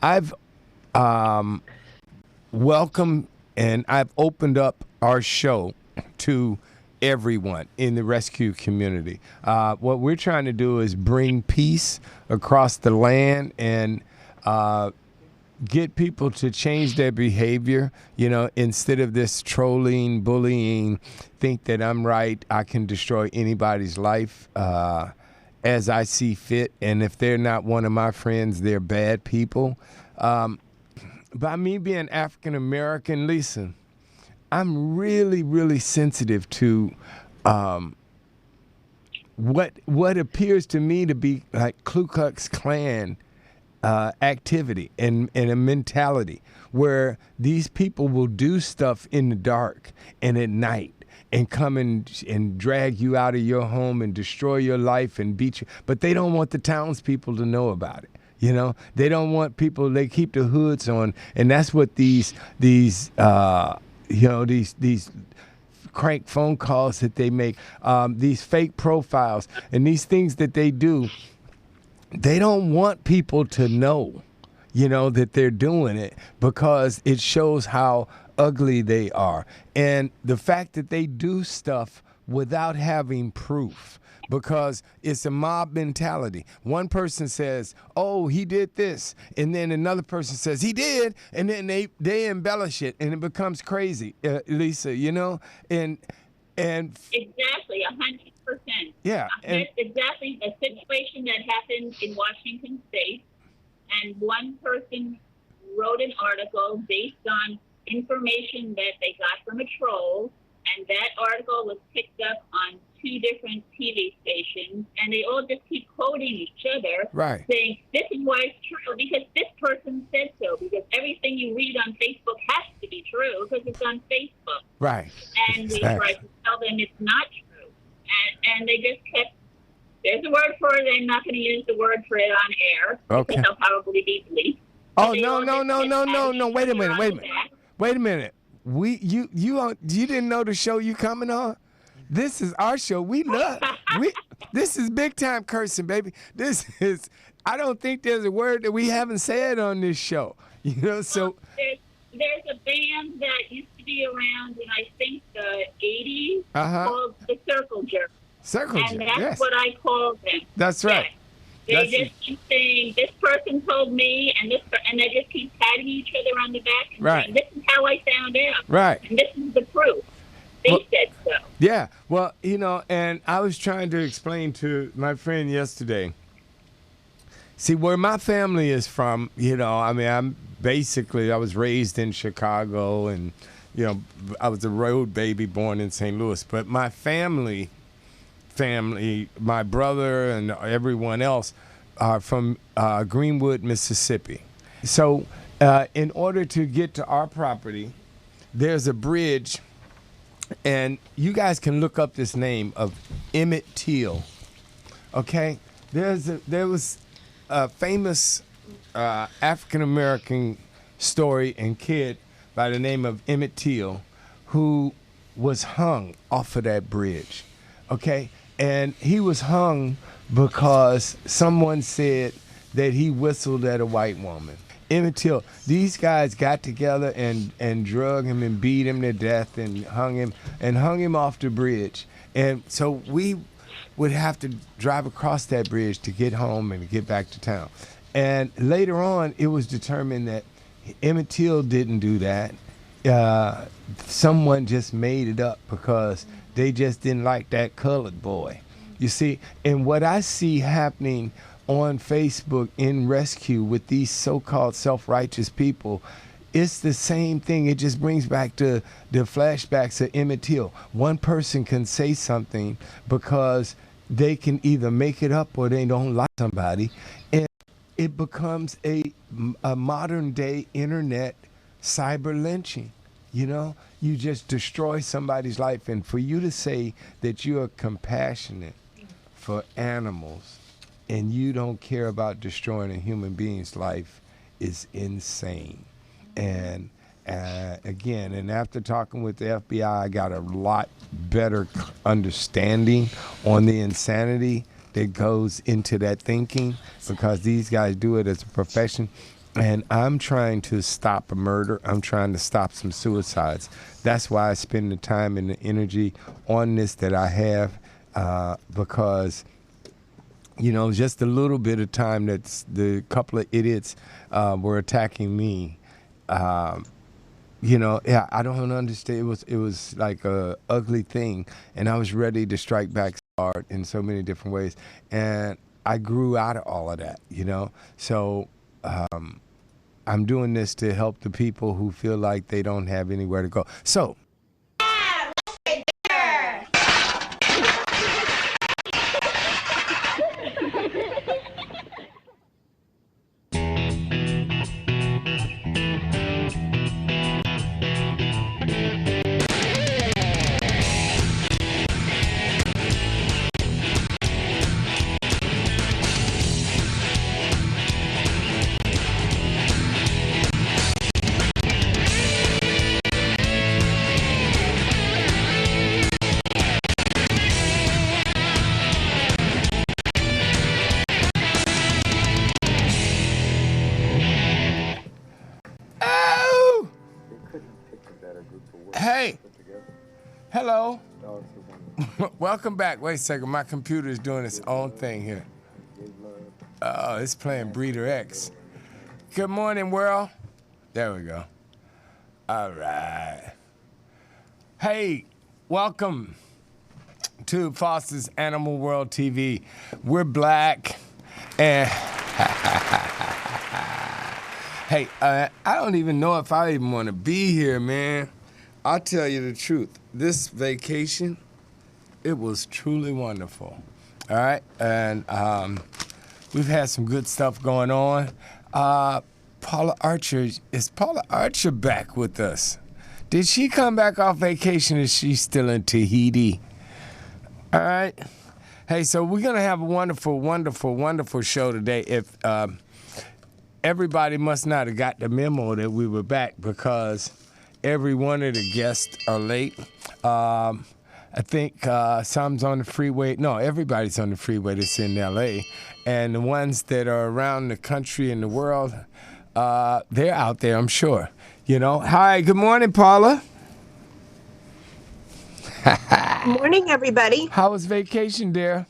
I've welcomed and I've opened up our show to everyone in the rescue community. What we're trying to do is bring peace across the land and get people to change their behavior, instead of this trolling, bullying, think that I'm right, I can destroy anybody's life as I see fit. And if they're not one of my friends, they're bad people. By me being African American, Lisa, I'm really, really sensitive to what appears to me to be like Ku Klux Klan activity and a mentality where these people will do stuff in the dark and at night and come and drag you out of your home and destroy your life and beat you. But they don't want the townspeople to know about it. They don't want people. They keep the hoods on, and that's what these crank phone calls that they make, these fake profiles, and these things that they do. They don't want people to know, that they're doing it because it shows how ugly they are. And the fact that they do stuff without having proof, because it's a mob mentality. One person says, oh, he did this. And then another person says, he did. And then they embellish it and it becomes crazy, Lisa, and exactly, 100%. Yeah. That's exactly a situation that happened in Washington State. And one person wrote an article based on information that they got from a troll. And that article was picked up on 2 different TV stations, and they all just keep quoting each other, right, saying, this is why it's true, because this person said so, because everything you read on Facebook has to be true, because it's on Facebook. Right. And we tried to tell them it's not true. And they just kept, there's a word for it, I'm not going to use the word for it on air, okay, because they'll probably be bleeped. Oh, no, wait a minute. You didn't know the show you coming on? This is our show. This is big time cursing, baby. I don't think there's a word that we haven't said on this show. So there's a band that used to be around in I think the 80s called the Circle Jerk. And that's what I call them. That's right. They just keep saying, this person told me, and they just keep patting each other on the back and saying, this is how I found out. Right. And this is the proof. They said so. Yeah. Well, and I was trying to explain to my friend yesterday. See, where my family is from, I was raised in Chicago, and, I was a road baby born in St. Louis. But my family, my brother and everyone else are from Greenwood, Mississippi. So in order to get to our property, there's a bridge, and you guys can look up this name of Emmett Till. Okay? There was a famous African-American story and kid by the name of Emmett Till who was hung off of that bridge. Okay? And he was hung because someone said that he whistled at a white woman. Emmett Till, these guys got together and drug him and beat him to death and hung him off the bridge. And so we would have to drive across that bridge to get home and get back to town. And later on, it was determined that Emmett Till didn't do that. Someone just made it up because they just didn't like that colored boy. You see, and what I see happening on Facebook in rescue with these so-called self-righteous people, it's the same thing. It just brings back to the flashbacks of Emmett Till. One person can say something because they can either make it up or they don't like somebody, and it becomes a modern-day internet cyber lynching. You just destroy somebody's life, and for you to say that you are compassionate for animals and you don't care about destroying a human being's life is insane. And again, and after talking with the FBI, I got a lot better understanding on the insanity that goes into that thinking, because these guys do it as a profession. And I'm trying to stop a murder. I'm trying to stop some suicides. That's why I spend the time and the energy on this that I have, because, just a little bit of time that's the couple of idiots were attacking me. Yeah, I don't understand. It was like a ugly thing, and I was ready to strike back hard in so many different ways. And I grew out of all of that, So I'm doing this to help the people who feel like they don't have anywhere to go. So. Hey. Hello. Welcome back. Wait a second. My computer is doing its own thing here. Oh, it's playing Breeder X. Good morning, world. There we go. All right. Hey, welcome to Foster's Animal World TV. We're Black. And hey, I don't even know if I even want to be here, man. I'll tell you the truth. This vacation, it was truly wonderful. All right? And we've had some good stuff going on. Paula Archer, is Paula Archer back with us? Did she come back off vacation or is she still in Tahiti? All right? Hey, so we're going to have a wonderful, wonderful, wonderful show today. If everybody must not have got the memo that we were back because every one of the guests are late. I think some's on the freeway. No, everybody's on the freeway that's in L.A. And the ones that are around the country and the world, they're out there, I'm sure. Hi, good morning, Paula. Good morning, everybody. How was vacation, dear?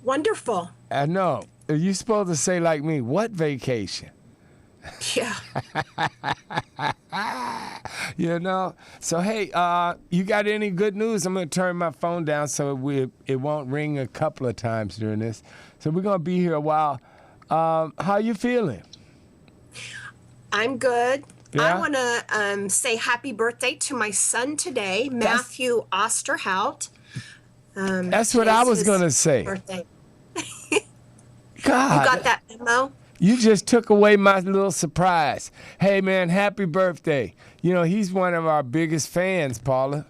Wonderful. I know. Are you supposed to say like me, what vacation? Yeah. So hey, you got any good news? I'm gonna turn my phone down so it won't ring a couple of times during this. So we're gonna be here a while. How you feeling? I'm good. Yeah? I want to say happy birthday to my son today, Matthew Osterhout. That's what I was gonna say. Birthday. God, you got that memo? You just took away my little surprise. Hey, man, happy birthday. He's one of our biggest fans, Paula.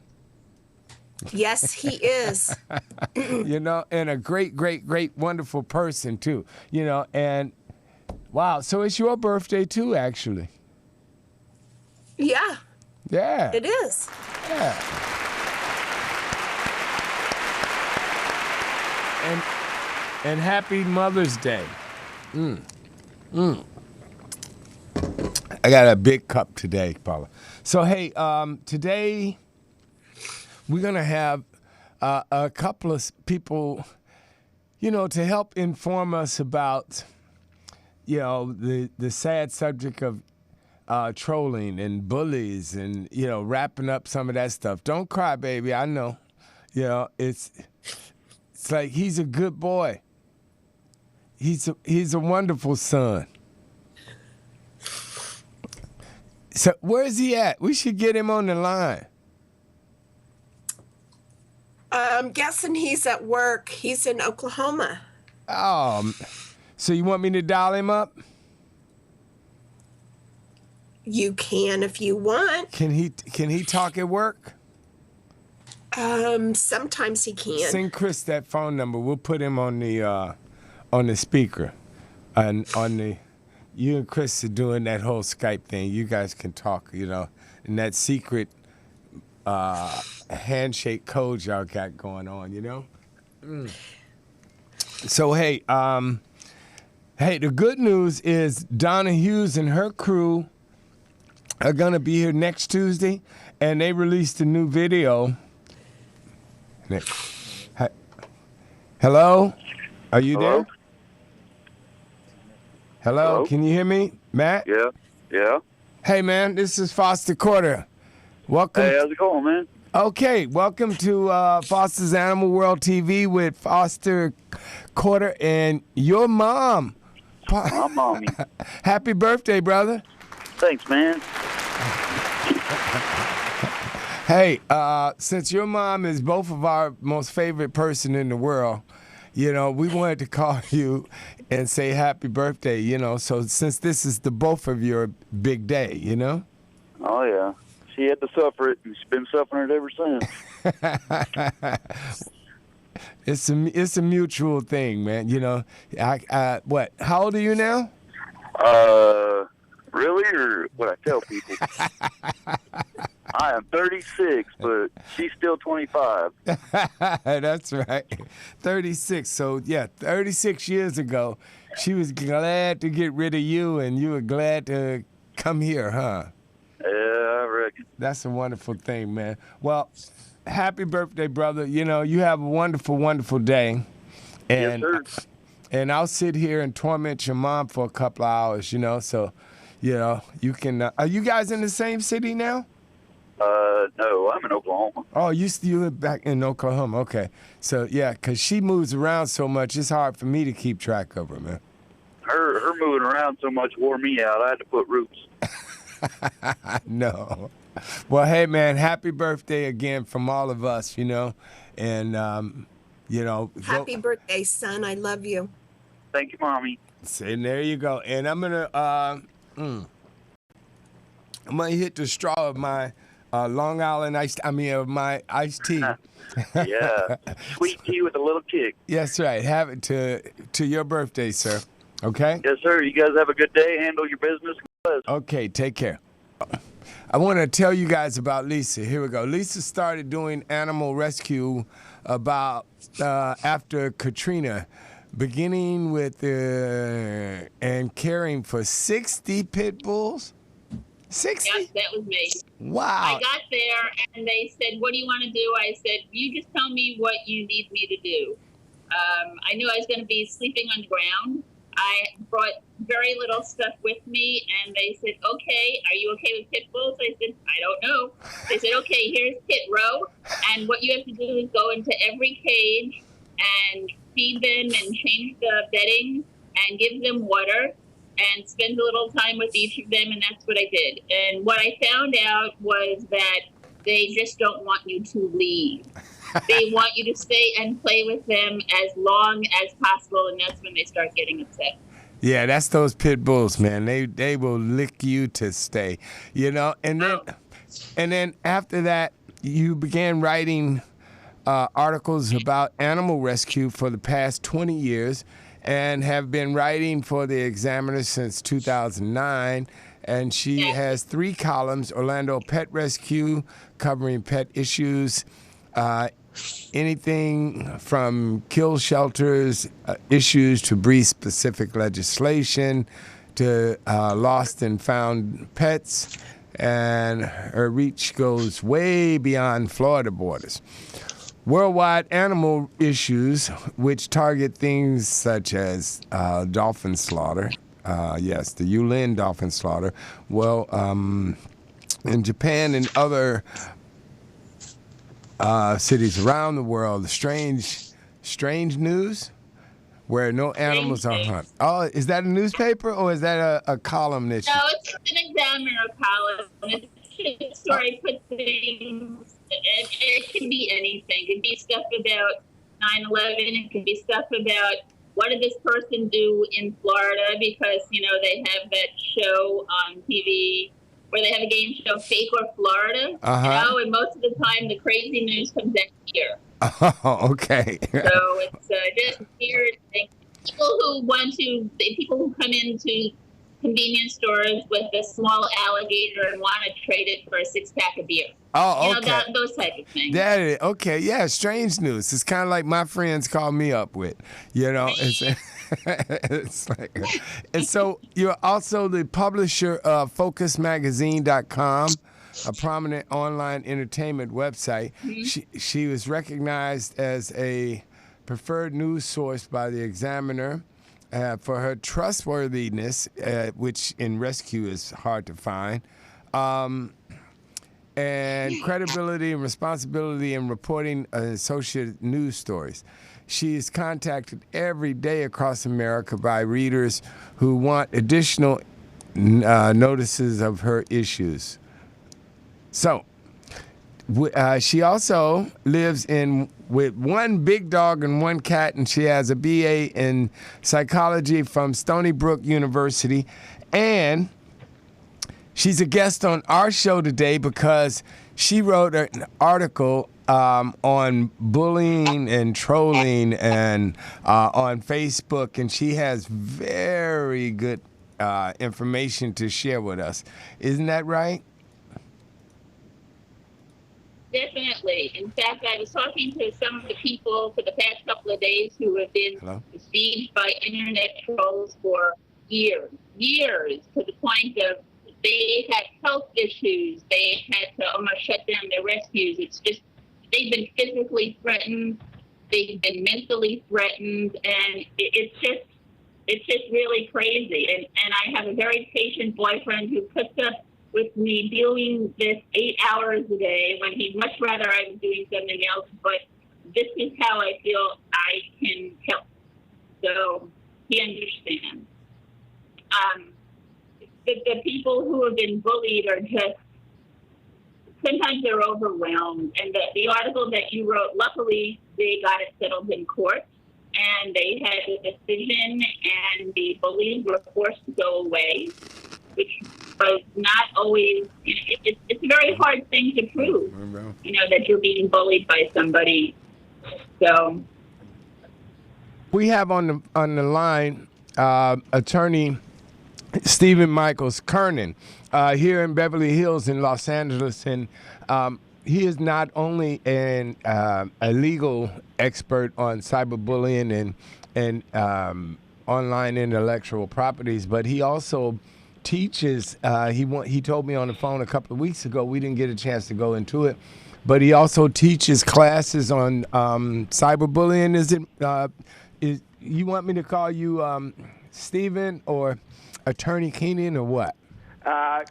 Yes, he is. And a great, great, great, wonderful person, too. And wow, so it's your birthday, too, actually. Yeah. Yeah. It is. Yeah. And happy Mother's Day. I got a big cup today, Paula. So, hey, today we're going to have a couple of people, to help inform us about, the sad subject of trolling and bullies and, wrapping up some of that stuff. Don't cry, baby. I know. It's like he's a good boy. He's a wonderful son. So where's he at? We should get him on the line. I'm guessing he's at work. He's in Oklahoma. So you want me to dial him up? You can if you want. Can he talk at work? Sometimes he can. Send Chris that phone number. We'll put him on the speaker, and you and Chris are doing that whole Skype thing. You guys can talk, and that secret handshake code y'all got going on, So hey, Hey, the good news is Donna Hughes and her crew are going to be here next Tuesday, and they released a new video. Hello? Are you there? Hello? Can you hear me, Matt? Yeah. Hey, man, this is Foster Quarter. Welcome. Hey, how's it going, man? Okay, welcome to Foster's Animal World TV with Foster Quarter and your mom. My mommy. Happy birthday, brother. Thanks, man. Hey, since your mom is both of our most favorite person in the world, you know, we wanted to call you and say happy birthday, you know, so since this is the both of your big day, you know? Oh, yeah. She had to suffer it, and she's been suffering it ever since. It's a mutual thing, man. You know, what? How old are you now? Really, or what I tell people? I am 36, but she's still 25. That's right, 36. So yeah, 36 years ago, she was glad to get rid of you, and you were glad to come here, huh? Yeah, I reckon. That's a wonderful thing, man. Well, happy birthday, brother. You know, you have a wonderful, wonderful day. And, yes, sir. And I'll sit here and torment your mom for a couple of hours, you know, so, you know, you can. Are you guys in the same city now? No, I'm in Oklahoma. Oh, you live back in Oklahoma. Okay. So, yeah, because she moves around so much, it's hard for me to keep track of her, man. Her moving around so much wore me out. I had to put roots. No. Well, hey, man, happy birthday again from all of us, you know, and, you know. Happy birthday, son. I love you. Thank you, Mommy. And there you go. And I'm going to hit the straw of my Long Island of my iced tea. Yeah. Sweet tea with a little kick. Yes, right. Have it to your birthday, sir. Okay? Yes, sir. You guys have a good day. Handle your business. Okay, take care. I want to tell you guys about Lisa. Here we go. Lisa started doing animal rescue about after Katrina, beginning with and caring for 60 pit bulls. 60? Yes, that was me. Wow. I got there and they said, what do you want to do? I said, you just tell me what you need me to do. I knew I was going to be sleeping on the ground. I brought very little stuff with me, and they said, okay, are you okay with pit bulls? I said, I don't know. They said, okay, here's Pit Row, and what you have to do is go into every cage and feed them and change the bedding and give them water and spend a little time with each of them, and that's what I did. And what I found out was that they just don't want you to leave. They want you to stay and play with them as long as possible, and that's when they start getting upset. Yeah, that's those pit bulls, man. They will lick you to stay, you know. And then after that, you began writing articles about animal rescue for the past 20 years, and have been writing for the Examiner since 2009. And she has 3 columns: Orlando Pet Rescue, covering pet issues. Anything from kill shelters issues to breed-specific legislation to lost and found pets, and her reach goes way beyond Florida borders. Worldwide animal issues, which target things such as dolphin slaughter, yes, the Yulin dolphin slaughter, well, in Japan and other cities around the world, strange news where no animals are hunted. Oh, is that a newspaper or is that a column that No, it's an Examiner column. It's a story put things, it can be anything. It can be stuff about 9/11. It can be stuff about what did this person do in Florida, because, you know, they have that show on TV where they have a game show, Fake or Florida, you know, and most of the time the crazy news comes out here. Oh, okay. So it's just weird thing. People who come into convenience stores with a small alligator and want to trade it for a 6-pack of beer. Oh, You know, okay. those type of things. Okay, yeah, strange news. It's kind of like my friends call me up with, It's, it's like, and so you're also the publisher of FocusMagazine.com, a prominent online entertainment website. She was recognized as a preferred news source by the Examiner for her trustworthiness, which in rescue is hard to find. And credibility and responsibility in reporting associated news stories. She is contacted every day across America by readers who want additional notices of her issues. So, she also lives with one big dog and one cat, and she has a BA in psychology from Stony Brook University, and she's a guest on our show today because she wrote an article on bullying and trolling and on Facebook, and she has very good information to share with us. Isn't that right? Definitely. In fact, I was talking to some of the people for the past couple of days who have been besieged by internet trolls for years, to the point of they had health issues. They had to almost shut down their rescues. It's just, they've been physically threatened. They've been mentally threatened. And it's just really crazy. And I have a very patient boyfriend who puts up with me doing this 8 hours a day when he'd much rather I was doing something else. But this is how I feel I can help. So he understands. The people who have been bullied are just, sometimes they're overwhelmed. And the article that you wrote, luckily, they got it settled in court. And they had a decision, and the bullies were forced to go away, which was not always, it's a very hard thing to prove, that you're being bullied by somebody. So we have on the line attorney Stephen Michaels Kernan here in Beverly Hills in Los Angeles, and he is not only a legal expert on cyberbullying and online intellectual properties, but he also teaches. He told me on the phone a couple of weeks ago. We didn't get a chance to go into it, but he also teaches classes on cyberbullying. Is you want me to call you Stephen or Attorney Keenan or what? I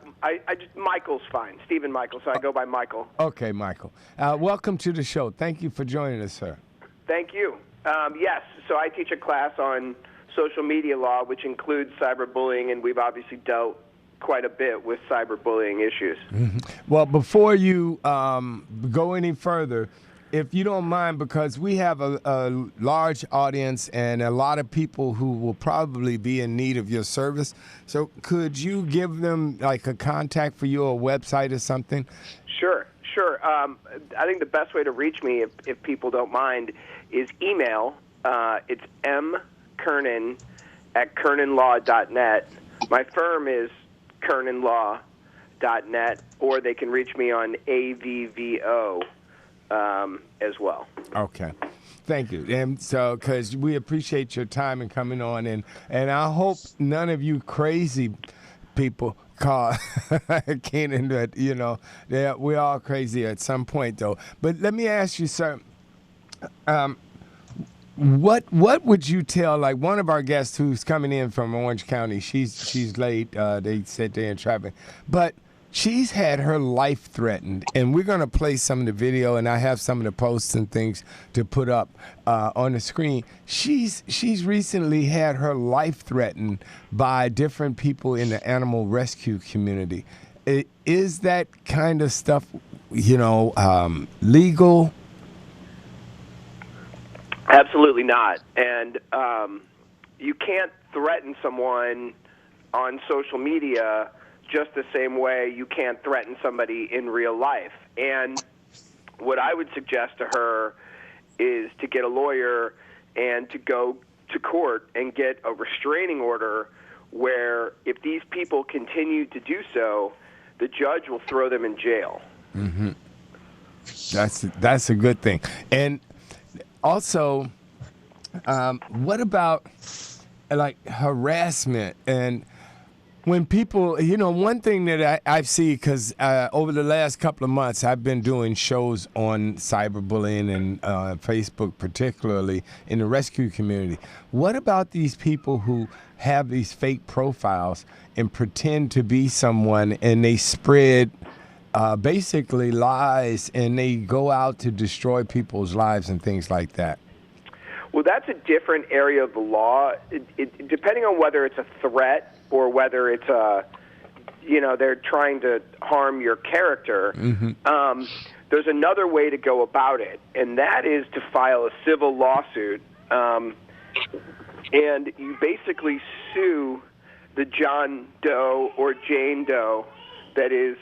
just Michael's fine. Stephen Michael, so I go by Michael. Okay, Michael. Welcome to the show. Thank you for joining us, sir. Thank you. Yes, so I teach a class on social media law, which includes cyberbullying, and we've obviously dealt quite a bit with cyberbullying issues. Mm-hmm. Well, before you go any further, if you don't mind, because we have a large audience and a lot of people who will probably be in need of your service, so could you give them like a contact for you, a website or something? Sure. I think the best way to reach me, if people don't mind, is email. It's mkernan@kernanlaw.net. My firm is kernanlaw.net, or they can reach me on AVVO as well. Okay. Thank you. And so, because we appreciate your time and coming on, and I hope none of you crazy people call Kenan that, we're all crazy at some point, though. But let me ask you, sir, what would you tell, like one of our guests who's coming in from Orange County, she's late, they said they're in traffic, but she's had her life threatened, and we're going to play some of the video, and I have some of the posts and things to put up on the screen. She's recently had her life threatened by different people in the animal rescue community. Is that kind of stuff, legal? Absolutely not. And you can't threaten someone on social media just the same way you can't threaten somebody in real life. And what I would suggest to her is to get a lawyer and to go to court and get a restraining order where if these people continue to do so, the judge will throw them in jail. Mm-hmm. That's a good thing. And also, what about like harassment and when people, one thing that I see, because over the last couple of months, I've been doing shows on cyberbullying and Facebook, particularly in the rescue community. What about these people who have these fake profiles and pretend to be someone and they spread basically lies and they go out to destroy people's lives and things like that? Well, that's a different area of the law. Depending on whether it's a threat or whether it's they're trying to harm your character, there's another way to go about it, and that is to file a civil lawsuit, and you basically sue the John Doe or Jane Doe that is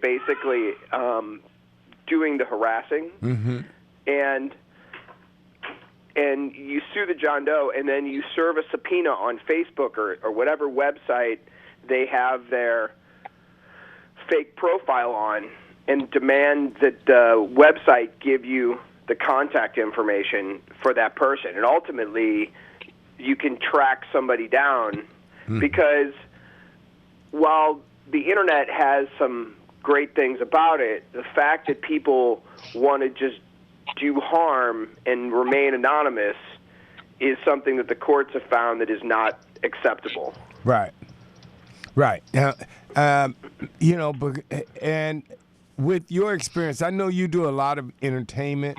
basically doing the harassing, and you sue the John Doe, and then you serve a subpoena on Facebook or whatever website they have their fake profile on, and demand that the website give you the contact information for that person. And ultimately, you can track somebody down, because while the internet has some great things about it, the fact that people want to just do harm and remain anonymous is something that the courts have found that is not acceptable. Right. Now, and with your experience, I know you do a lot of entertainment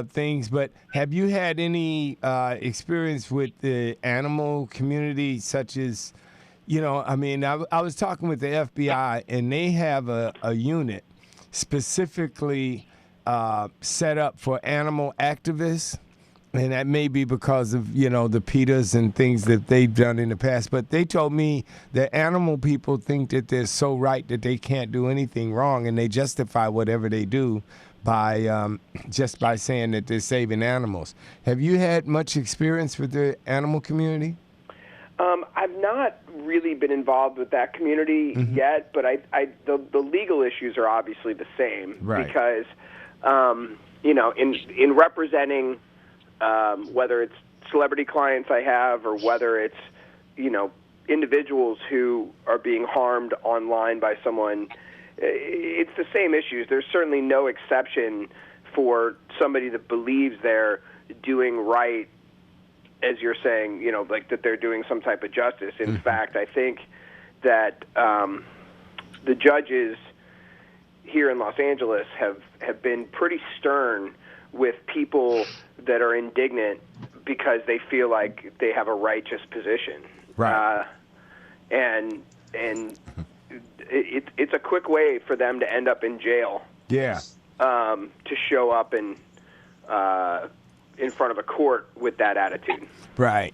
things, but have you had any experience with the animal community, such as, I was talking with the FBI, and they have a unit specifically set up for animal activists, and that may be because of the PETAs and things that they've done in the past. But they told me that animal people think that they're so right that they can't do anything wrong, and they justify whatever they do by just by saying that they're saving animals. Have you had much experience with the animal community? I've not really been involved with that community yet, but the legal issues are obviously the same, right? Because in representing whether it's celebrity clients I have or whether it's individuals who are being harmed online by someone, it's the same issues. There's certainly no exception for somebody that believes they're doing right, as you're saying, like that they're doing some type of justice. In fact, I think that the judges here in Los Angeles have been pretty stern with people that are indignant because they feel like they have a righteous position. Right. And it's a quick way for them to end up in jail. Yeah. To show up in front of a court with that attitude. Right.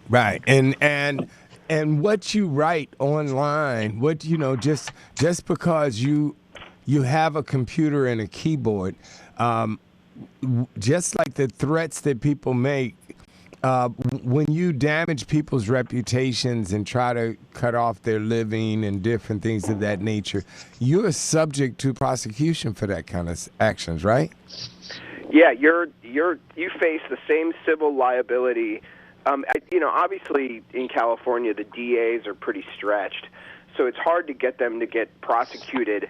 And what you write online, just because you have a computer and a keyboard, just like the threats that people make, when you damage people's reputations and try to cut off their living and different things of that nature, you're subject to prosecution for that kind of actions, right? Yeah, you face the same civil liability. Obviously in California the DAs are pretty stretched, so it's hard to get them to get prosecuted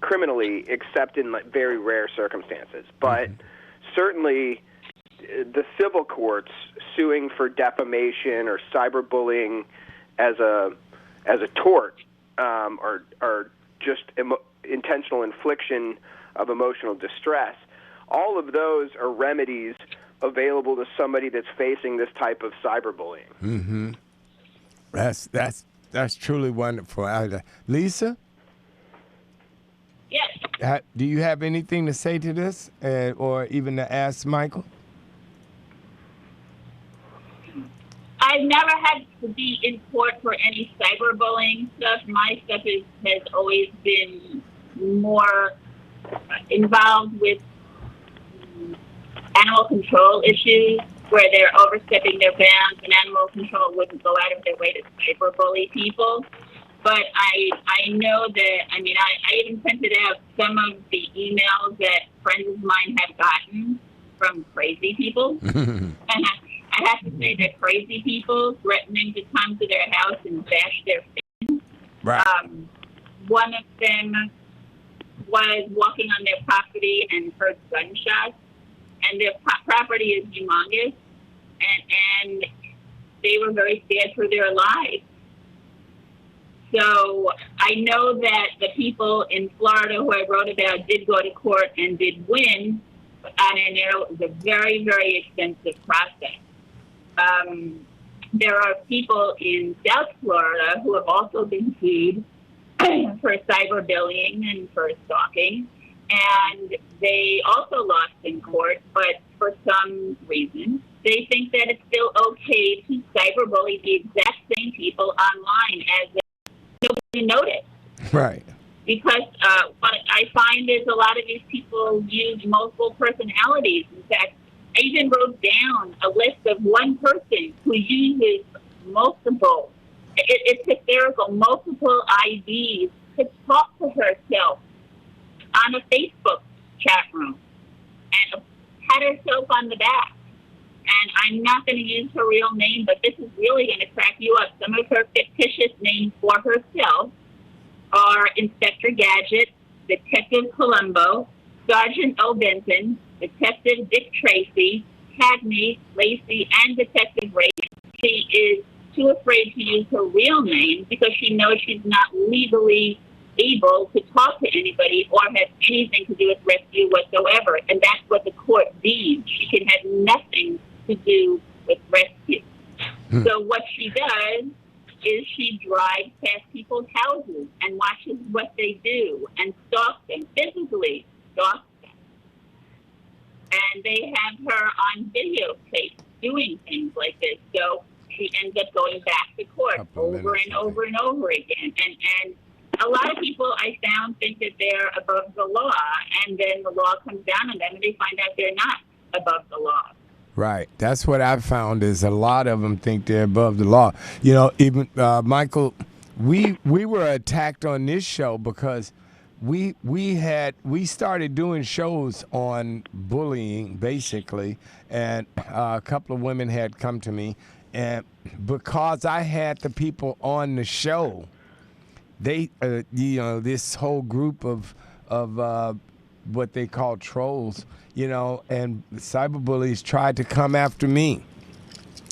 criminally, except in very rare circumstances. But certainly the civil courts suing for defamation or cyberbullying as a tort, or just intentional infliction of emotional distress, all of those are remedies available to somebody that's facing this type of cyberbullying. That's truly wonderful. Lisa? Yes. Do you have anything to say to this, or even to ask Michael? I've never had to be in court for any cyberbullying stuff. My stuff has always been more involved with animal control issues, where they're overstepping their bounds, and animal control wouldn't go out of their way to cyberbully people. But I know that, I mean, I even printed out some of the emails that friends of mine have gotten from crazy people. And I have to say that crazy people threatening to come to their house and bash their face. Right. One of them was walking on their property and heard gunshots, and their property is humongous, and they were very scared for their lives. So I know that the people in Florida who I wrote about did go to court and did win, but it was a very, very expensive process. There are people in South Florida who have also been sued for cyberbullying and for stalking, and they also lost in court, but for some reason, they think that it's still okay to cyberbully the exact same people online as nobody noticed. Right. Because what I find is a lot of these people use multiple personalities. In fact, I even wrote down a list of one person who uses multiple, it's hysterical, multiple IDs to talk to herself on a Facebook chat room and pat herself on the back. And I'm not going to use her real name, but this is really going to crack you up. Some of her fictitious names for herself are Inspector Gadget, Detective Columbo, Sergeant O. Benson, Detective Dick Tracy, Cagney, Lacey, and Detective Ray. She is too afraid to use her real name because she knows she's not legally able to talk to anybody or have anything to do with rescue whatsoever. And that's what the court deemed. She can have nothing to do with rescue. So what she does is she drives past people's houses and watches what they do and stalks them, physically stalks them. And they have her on videotape doing things like this. So she ends up going back to court over and over and over again. And a lot of people I found think that they're above the law, and then the law comes down on them and they find out they're not above the law. Right. That's what I've found is a lot of them think they're above the law. You know, even Michael, we were attacked on this show because we started doing shows on bullying basically, and a couple of women had come to me, and because I had the people on the show, they this whole group of what they call trolls, and cyberbullies tried to come after me,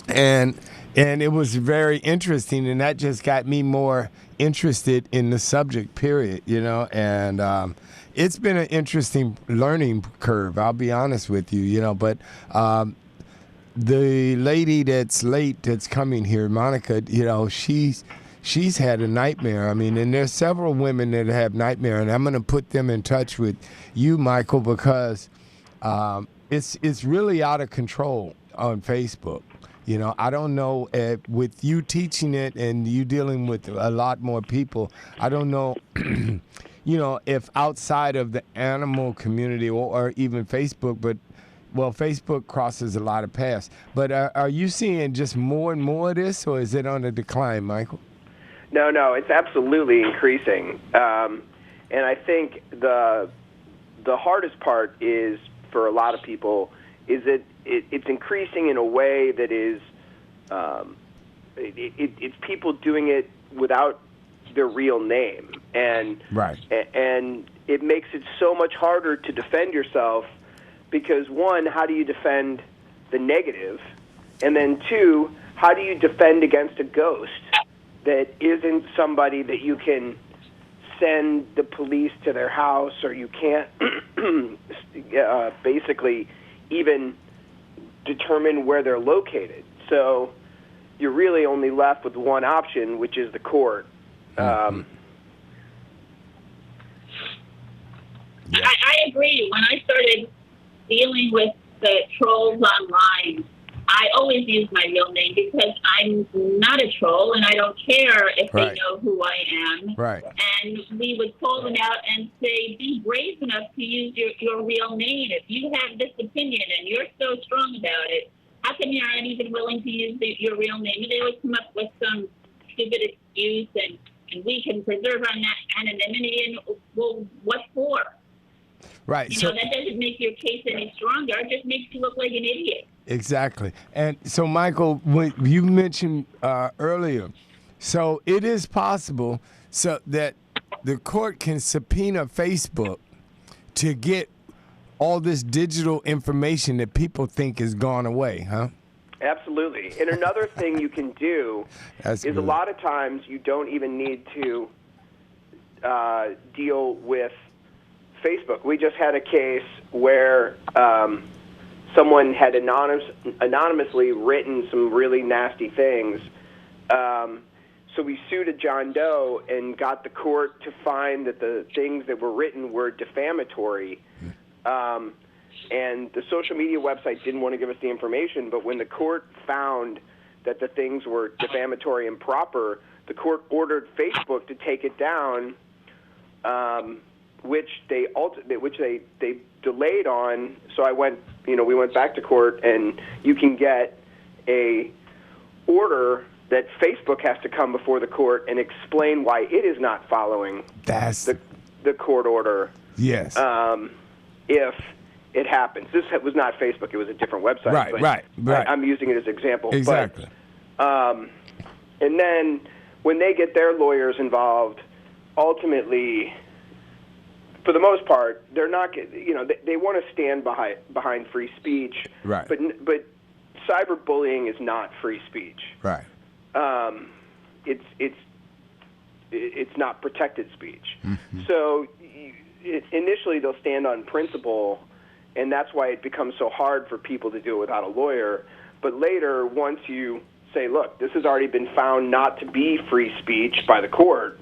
and it was very interesting, and that just got me more interested in the subject, period, and it's been an interesting learning curve, I'll be honest with you, but the lady that's late that's coming here, Monika, she's had a nightmare. I mean, and there's several women that have nightmare, and I'm going to put them in touch with you, Michael, because it's really out of control on Facebook. I don't know, with you teaching it and you dealing with a lot more people, I don't know, if outside of the animal community or even Facebook, but, well, Facebook crosses a lot of paths. But are you seeing just more and more of this, or is it on a decline, Michael? No, it's absolutely increasing. And I think the hardest part is, for a lot of people, is that it's increasing in a way that is, it's people doing it without their real name. And, right. And it makes it so much harder to defend yourself because, one, how do you defend the negative? And then, two, how do you defend against a ghost that isn't somebody that you can send the police to their house, or you can't basically even determine where they're located. So you're really only left with one option, which is the court. I agree. When I started dealing with the trolls online, I always use my real name because I'm not a troll and I don't care if right. they know who I am. Right. And we would call them out and say, be brave enough to use your real name. If you have this opinion and you're so strong about it, how come you're not even willing to use your real name? And they would come up with some stupid excuse and and we can preserve our anonymity, and well, what for? Right. You know, that doesn't make your case any stronger. It just makes you look like an idiot. Exactly. And so, Michael, when you mentioned earlier, so it is possible so that the court can subpoena Facebook to get all this digital information that people think has gone away, huh? Absolutely. And another thing you can do is good. a lot of times you don't even need to deal with Facebook. We just had a case where someone had anonymously written some really nasty things. So we sued a John Doe and got the court to find that the things that were written were defamatory. And the social media website didn't want to give us the information, but when the court found that the things were defamatory and improper, the court ordered Facebook to take it down, which they delayed on. So we went back to court, and you can get a order that Facebook has to come before the court and explain why it is not following the court order. Yes. If it happens. This was not Facebook. It was a different website. Right. I'm using it as an example. Exactly. But, and then when they get their lawyers involved, ultimately, for the most part, they're not. They want to stand behind free speech. Right. But cyberbullying is not free speech. Right. It's not protected speech. Mm-hmm. So initially they'll stand on principle, and that's why it becomes so hard for people to do it without a lawyer. But later, once you say, look, this has already been found not to be free speech by the court,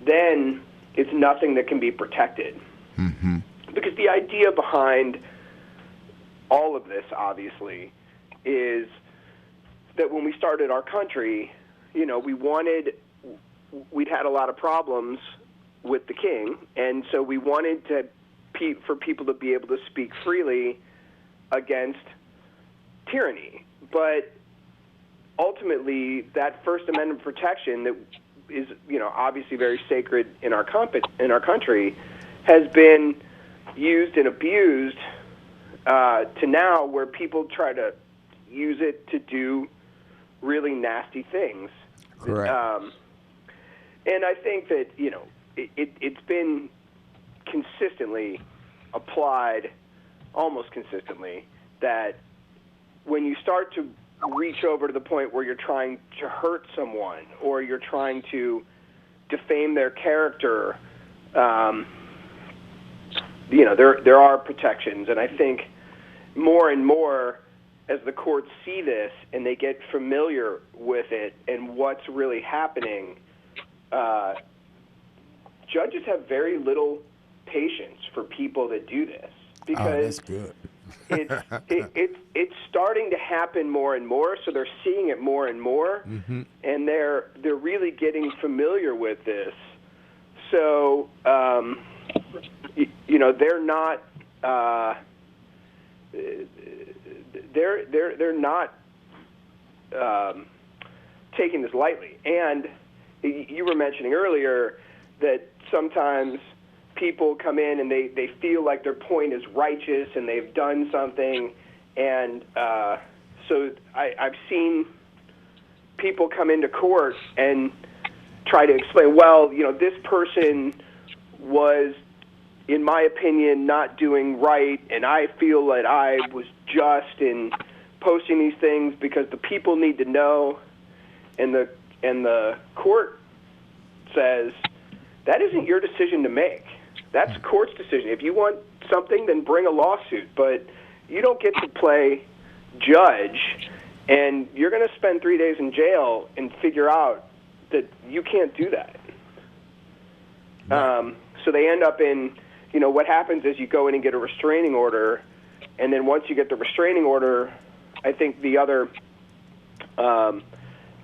then it's nothing that can be protected. Mm-hmm. Because the idea behind all of this, obviously, is that when we started our country, we'd had a lot of problems with the king, and so we wanted for people to be able to speak freely against tyranny. But ultimately, that First Amendment protection that is, obviously very sacred in our country, has been used and abused to now where people try to use it to do really nasty things. Correct. And I think that, it's been consistently applied, almost consistently, that when you start to reach over to the point where you're trying to hurt someone or you're trying to defame their character, there are protections. And I think more and more as the courts see this and they get familiar with it and what's really happening, judges have very little patience for people that do this because that's good. it's starting to happen more and more. So they're seeing it more and more, mm-hmm. and they're really getting familiar with this. So they're not they're not taking this lightly. And you were mentioning earlier that sometimes people come in and they feel like their point is righteous and they've done something. And so I've seen people come into court and try to explain, well, this person was, in my opinion, not doing right, and I feel that I was just in posting these things because the people need to know. And the court says, that isn't your decision to make. That's the court's decision. If you want something, then bring a lawsuit. But you don't get to play judge, and you're going to spend 3 days in jail and figure out that you can't do that. So they end up in, what happens is you go in and get a restraining order, and then once you get the restraining order, I think the other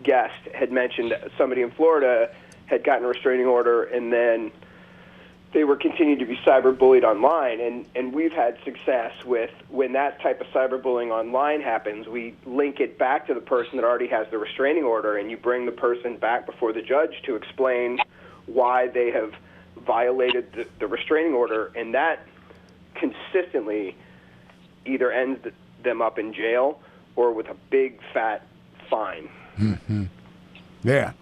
guest had mentioned somebody in Florida had gotten a restraining order, and then they were continuing to be cyberbullied online. And we've had success with when that type of cyberbullying online happens, we link it back to the person that already has the restraining order, and you bring the person back before the judge to explain why they have violated the restraining order, and that consistently either ends them up in jail or with a big fat fine. Mm-hmm. Yeah,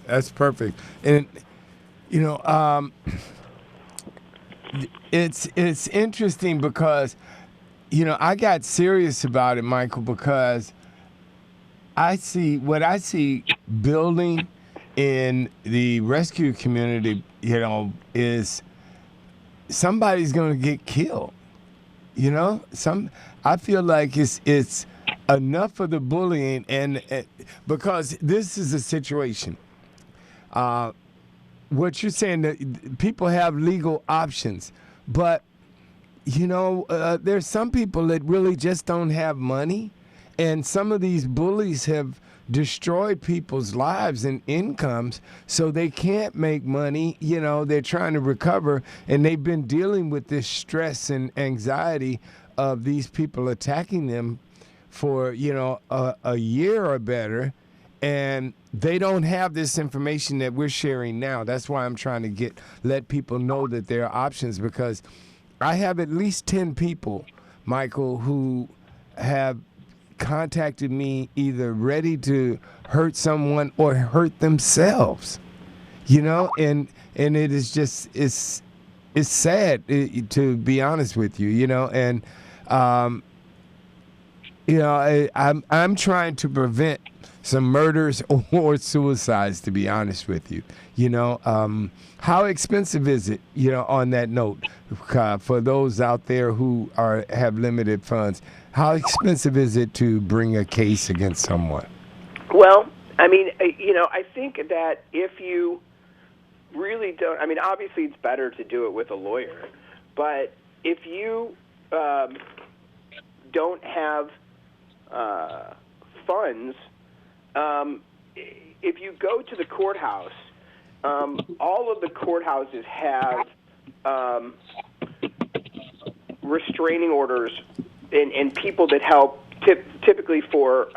that's perfect. And it's interesting because I got serious about it, Michael, because I see building in the rescue community, is somebody's going to get killed. I feel like it's enough of the bullying, and because this is a situation. What you're saying, that people have legal options, but there's some people that really just don't have money, and some of these bullies have destroyed people's lives and incomes, so they can't make money. They're trying to recover, and they've been dealing with this stress and anxiety of these people attacking them for a year or better, and they don't have this information that we're sharing now. That's why I'm trying to let people know that there are options, because I have at least 10 people, Michael, who have contacted me either ready to hurt someone or hurt themselves, and it is just it's sad, to be honest with you, and I'm trying to prevent some murders or suicides, to be honest with you. How expensive is it, on that note, for those out there who have limited funds? How expensive is it to bring a case against someone? Well, I mean, I think that if you really don't, I mean, obviously it's better to do it with a lawyer, but if you don't have funds, if you go to the courthouse, all of the courthouses have restraining orders and people that help typically for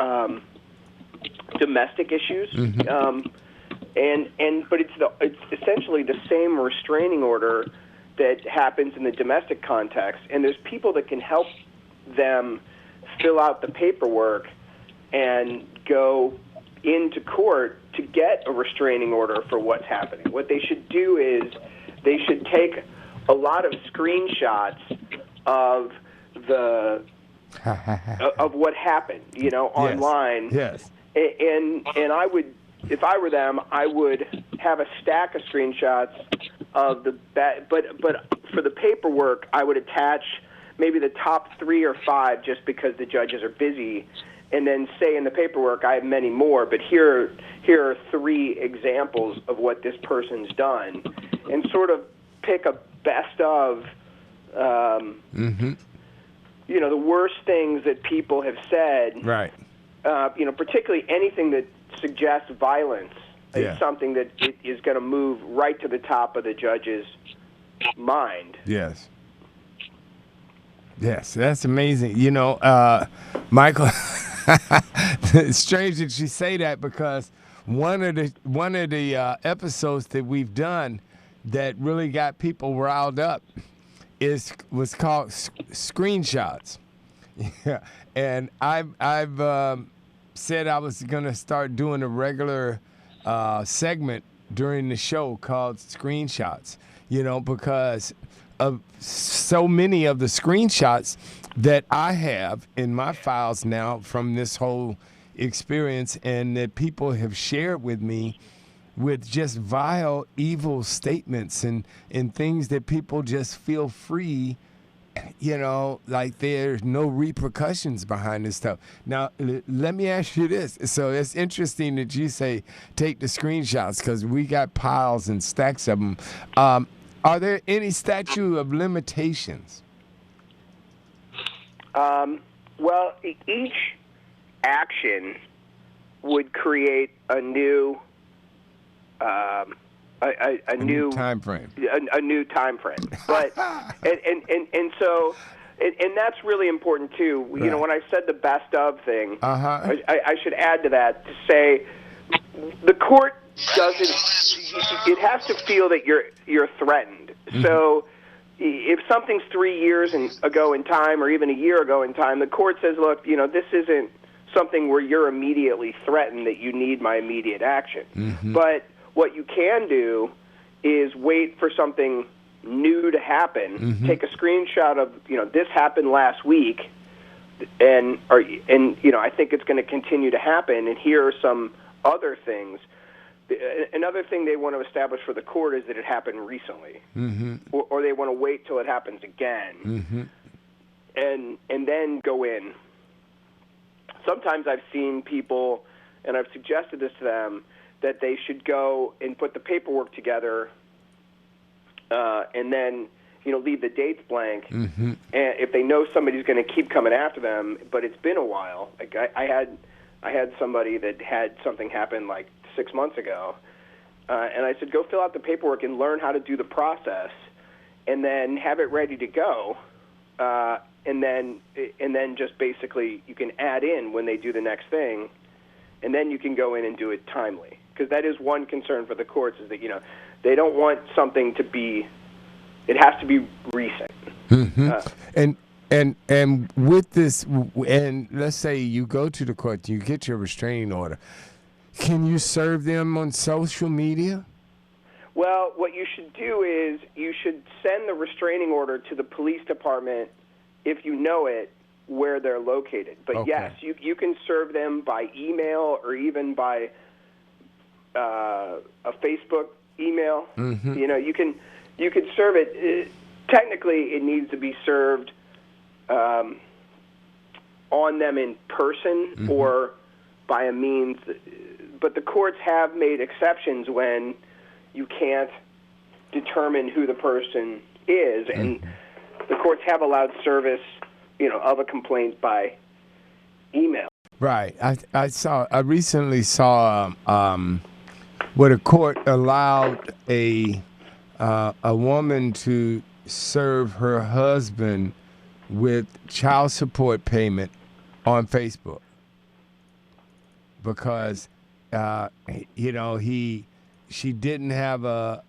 domestic issues. Mm-hmm. But it's essentially the same restraining order that happens in the domestic context, and there's people that can help them fill out the paperwork and go into court to get a restraining order for what's happening. What they should do is they should take a lot of screenshots of of what happened, online. Yes. And I would, if I were them, I would have a stack of screenshots of but for the paperwork, I would attach maybe the top 3 or 5 just because the judges are busy, and then say in the paperwork, I have many more, but here are 3 examples of what this person's done, and sort of pick a best of, the worst things that people have said. Right. Particularly anything that suggests violence is something that is going to move right to the top of the judge's mind. Yes. Yes, that's amazing. Michael, it's strange that you say that, because one of the episodes that we've done that really got people riled up was called Screenshots. Yeah, and I've said I was gonna start doing a regular segment during the show called Screenshots. Because of so many of the screenshots that I have in my files now from this whole experience, and that people have shared with me, with just vile, evil statements and things that people just feel free, like there's no repercussions behind this stuff. Now, let me ask you this. So it's interesting that you say take the screenshots, because we got piles and stacks of them. Are there any statute of limitations? Well, each action would create a new a new time frame. A new time frame. But and so and that's really important too. Right. You know, when I said the best of thing, Uh-huh. I should add to that to say the court doesn't. It has to feel that you're threatened. Mm-hmm. So if something's 3 years ago in time, or even a year ago in time, the court says, look, you know, this isn't something where you're immediately threatened that you need my immediate action. Mm-hmm. But what you can do is wait for something new to happen. Mm-hmm. Take a screenshot of, you know, this happened last week, and you know, I think it's going to continue to happen. And here are some other things. Another thing they want to establish for the court is that it happened recently, mm-hmm. or they want to wait till it happens again, mm-hmm. and then go in. Sometimes I've seen people, and I've suggested this to them, that they should go and put the paperwork together, and then, you know, leave the dates blank. Mm-hmm. And if they know somebody's going to keep coming after them, but it's been a while. Like I had somebody that had something happen like 6 months ago, and I said, go fill out the paperwork and learn how to do the process, and then have it ready to go, and then just basically you can add in when they do the next thing, and then you can go in and do it timely. Because that is one concern for the courts, is that, you know, they don't want something to be, it has to be recent. Mm-hmm. And with this, and let's say you go to the court, you get your restraining order. Can you serve them on social media? Well, what you should do is you should send the restraining order to the police department, if you know it, where they're located. But okay. Yes, you can serve them by email, or even by a Facebook email. Mm-hmm. You know, you can serve it. Technically, it needs to be served on them in person, mm-hmm. or by a means. But the courts have made exceptions when you can't determine who the person is, and the courts have allowed service, you know, of a complaint by email. Right. I recently saw where the court allowed a woman to serve her husband with child support payment on Facebook, because you know, she didn't have a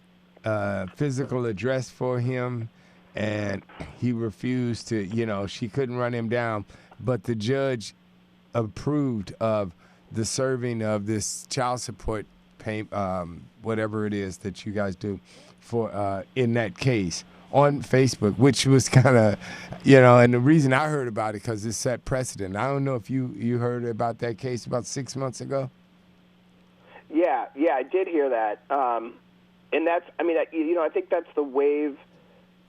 physical address for him, and he refused to, you know, she couldn't run him down, but the judge approved of the serving of this child support pay, whatever it is that you guys do for in that case on Facebook, which was kind of, you know, and the reason I heard about it, because it set precedent. I don't know if you heard about that case about 6 months ago. Yeah, I did hear that, and that's, I mean, you know, I think that's the wave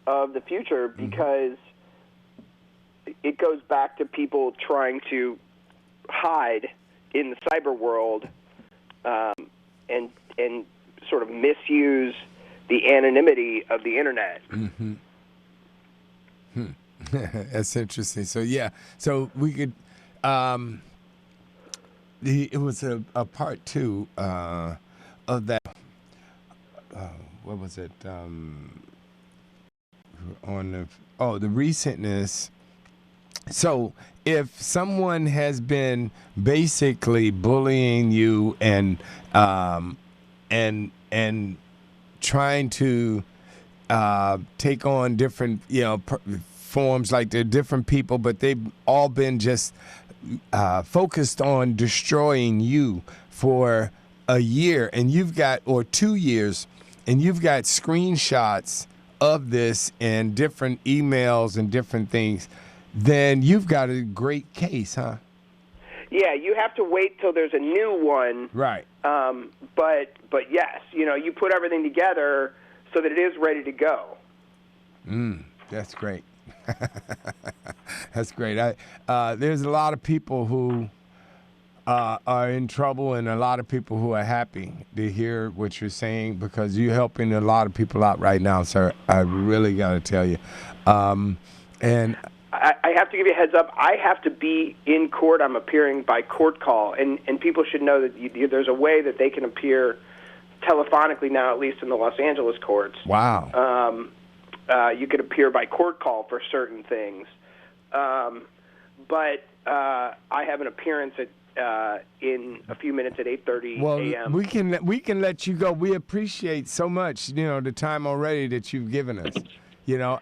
of the future, because it goes back to people trying to hide in the cyber world, and sort of misuse the anonymity of the internet. Mm-hmm. That's interesting. So yeah, so we could. It was a part two of that. What was it? On the recentness. So if someone has been basically bullying you and trying to take on different, you know, forms, like they're different people, but they've all been just focused on destroying you for a year, and you've got, or 2 years, and you've got screenshots of this and different emails and different things, then you've got a great case, huh? Yeah, you have to wait till there's a new one. Right. But yes, you know, you put everything together so that it is ready to go. That's great. That's great. There's a lot of people who are in trouble, and a lot of people who are happy to hear what you're saying, because you're helping a lot of people out right now, sir. I really got to tell you. And I have to give you a heads up. I have to be in court. I'm appearing by court call, and people should know that there's a way that they can appear telephonically now, at least in the Los Angeles courts. Wow. You could appear by court call for certain things. But I have an appearance in a few minutes at 8:30 a.m. Well, we can let you go. We appreciate so much, the time already that you've given us.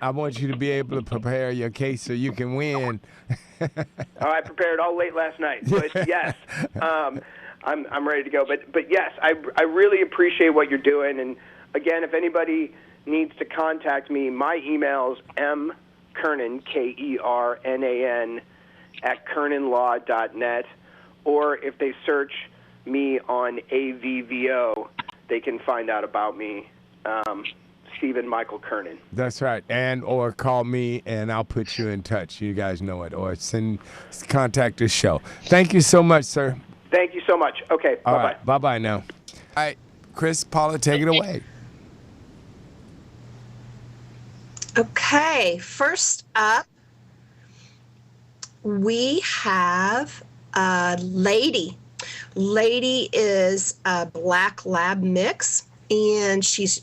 I want you to be able to prepare your case so you can win. I prepared all late last night, but yes, I'm ready to go. But yes, I really appreciate what you're doing. And again, if anybody needs to contact me, my email's mkernan, Kernan, at kernanlaw.net, or if they search me on AVVO, they can find out about me, Stephen Michael Kernan. That's right, or call me and I'll put you in touch. You guys know it, or contact this show. Thank you so much, sir. Thank you so much. Okay, bye-bye. All right, bye-bye now. All right, Chris, Paula, take it away. Okay, first up, we have Lady. Lady is a black lab mix, and she's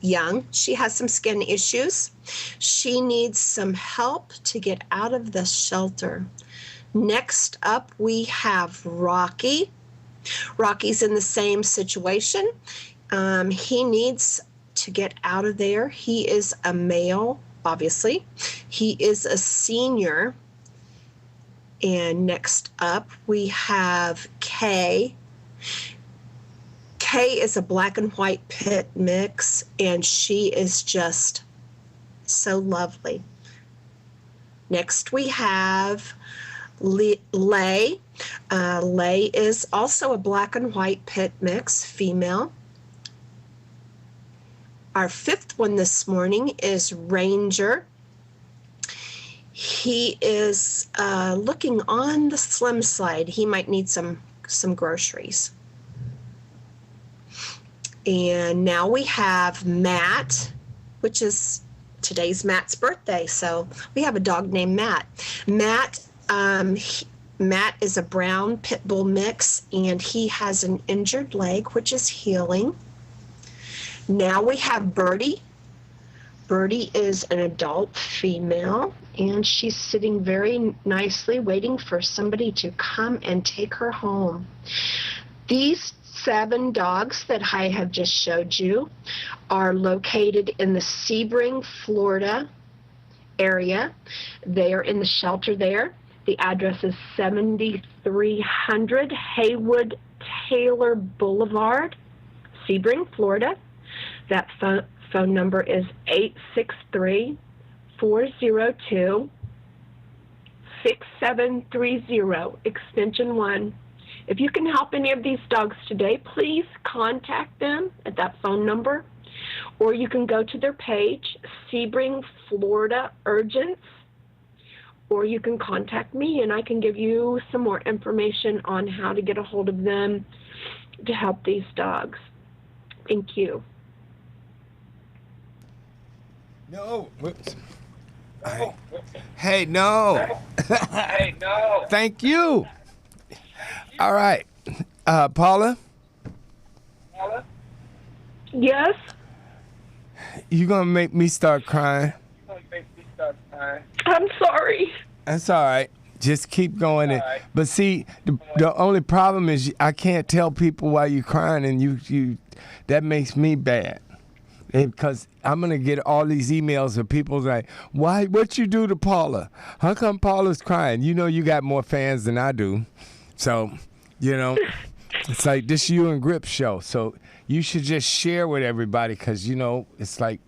young. She has some skin issues. She needs some help to get out of the shelter. Next up, we have Rocky. Rocky's in the same situation. He needs to get out of there. He is a male, obviously. He is a senior. And next up, we have Kay. Kay is a black and white pit mix, and she is just so lovely. Next, we have Lay. Lay is also a black and white pit mix, female. Our fifth one this morning is Ranger. He is looking on the slim side. He might need some groceries. And now we have Matt, which is today's Matt's birthday. So we have a dog named Matt. Matt is a brown pit bull mix, and he has an injured leg, which is healing. Now we have Birdie. Birdie is an adult female, and she's sitting very nicely waiting for somebody to come and take her home. These 7 dogs that I have just showed you are located in the Sebring, Florida area. They are in the shelter there. The address is 7300 Haywood Taylor Boulevard, Sebring, Florida. That phone number is 863-402-6730, extension 1. If you can help any of these dogs today, please contact them at that phone number, or you can go to their page, Sebring, Florida Urgents, or you can contact me and I can give you some more information on how to get a hold of them to help these dogs. Thank you. No. Hey, no. Hey, no. Thank you. All right. Paula? Yes? You going to make me start crying? I'm sorry. That's all right. Just keep going. Right. But see, the only problem is I can't tell people why you're crying, and you that makes me bad. Because I'm going to get all these emails of people like, what you do to Paula? How come Paula's crying? You know you got more fans than I do. So, it's like this You and Grip show. So you should just share with everybody because, it's like,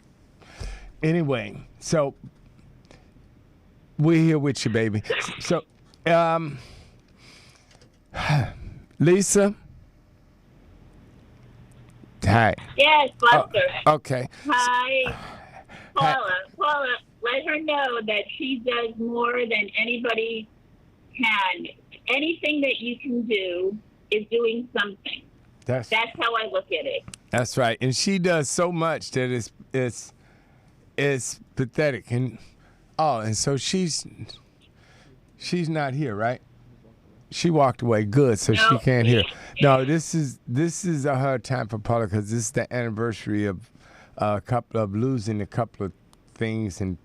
anyway. So we're here with you, baby. So, Lisa? Hi. Yes, Buster. Okay. Hi. Paula, let her know that she does more than anybody can. Anything that you can do is doing something. That's how I look at it. That's right. And she does so much that it's pathetic. And so she's not here, right? She walked away. Good, so she No. can't hear. No, this is a hard time for Paula because this is the anniversary of losing a couple of things and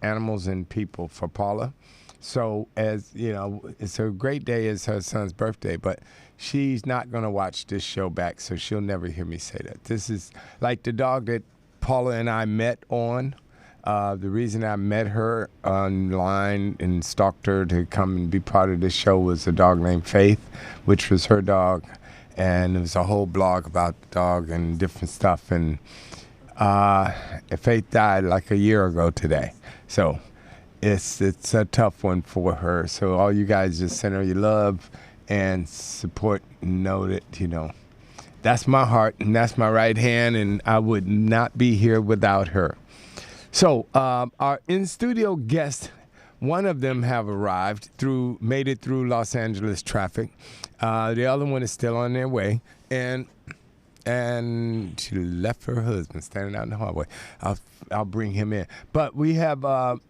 animals and people for Paula. So, as you know, it's a great day. It's her son's birthday, but she's not going to watch this show back, so she'll never hear me say that. This is like the dog that Paula and I met on. The reason I met her online and stalked her to come and be part of this show was a dog named Faith, which was her dog, and it was a whole blog about the dog and different stuff. And Faith died like a year ago today, so it's a tough one for her. So all you guys just send her your love and support. And know that that's my heart and that's my right hand, and I would not be here without her. So our in-studio guests, one of them have arrived made it through Los Angeles traffic. The other one is still on their way, and she left her husband standing out in the hallway. I'll bring him in. But we have Monika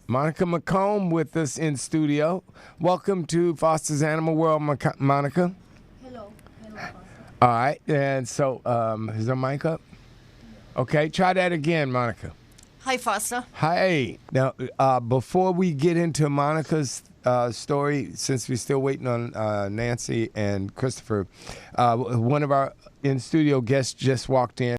McComb with us in studio. Welcome to Foster's Animal World, Monika. Hello, Foster. All right, and so is our mic up? Okay, try that again, Monika. Hi, Foster. Hi. Now, before we get into Monica's story, since we're still waiting on Nancy and Christopher, one of our in-studio guests just walked in.